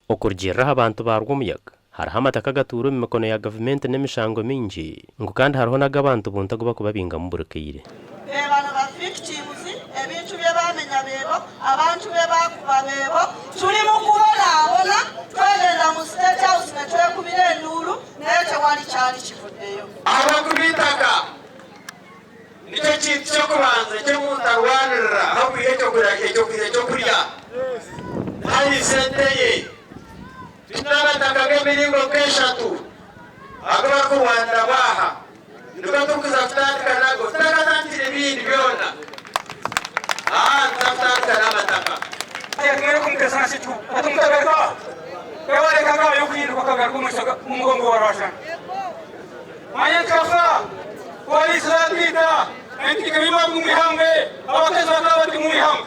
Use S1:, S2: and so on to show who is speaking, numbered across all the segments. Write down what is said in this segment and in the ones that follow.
S1: okurjirraho abantu barw'umuyaga hariho amataka gatura mu mikono ya gavumenti n'emishango mingi ngo kandi hariho n'agabantu buntago bakubabinga mu burukire
S2: bano ba victims ebintu bye bamenya bebo abantu be bakuba bebo tuli mu kubonabona twagenda mu state house ne twekubira enduru naye tewali kyali kivuddeyo
S3: abakubitaka nicyo kintu cyo kubanza cyo mutarwanirira hakwiye cyo kurya hari sente ye tunabataka b'emiringo nk'eshatu agaba kuwandira baha nduga tukuza kutandika nago tutakatandikira ibindi byona tutakutandika n'amataka
S4: yakere kumukesana situ atumutagarika ewarekaga yo kuyinduka kagaruka mu mugongo wa rasha manyakafa polisi landita entikabima mumihambwe abakezi bakabati mumihambwe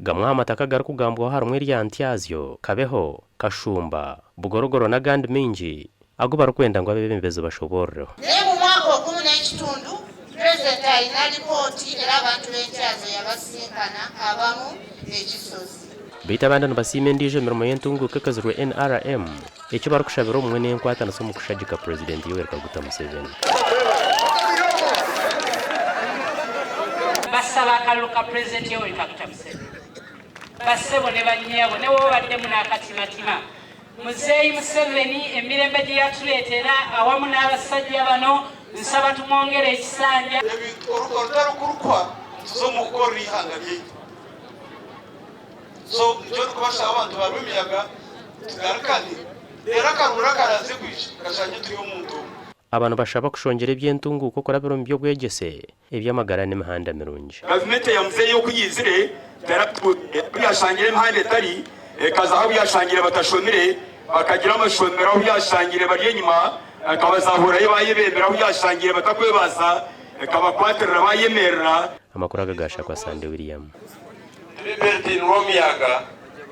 S1: gamwe amataka gari kugambwa harumwe rya Ntyazyo Kabeho Kashumba Bugorogoro na gandi mingi ago barakwenda ngo abebembezo bashoborero
S5: mu mwaka wa 11 president ayina ripoti era abantu b'Entyazo yabasinkana abamu ekisozi
S1: bita bandano basime ndije mirimo yentungu kakazirwe NRM icyo barakushabira umwe n'enkwata naso mu kushagika president Yoweri Kaguta Museveni
S6: basaba kaluka president Yoweri Kaguta Museveni basebo ne banyabo ne wo badde munakatimatima Muzeyi Museveni emirembe gye yatuleetera awamu n'abasajja bano nsaba tumwongere ekisanja
S3: urukorwa so mukora ihanga ry'iki so njo kubasha abantu barumiyaga tugarukane era karura karaze kwisha kashanye turi umuntu
S1: abantu bashaba kushongera ibyentungu ko korabiro mu byo bwegese ibyamagara n'imihanda mirungi
S4: government ya Muzeyi yo kuyizire yashangire imihanda tari kaza aho yashangire batashomire bakagira amashomero aho yashangire bari inyuma akabazahura bayebembera aho yashangire batakwebaza akabakwaterera bayemerera
S1: amakuru agagasha kwa Sande William
S3: Liberty Romiyaga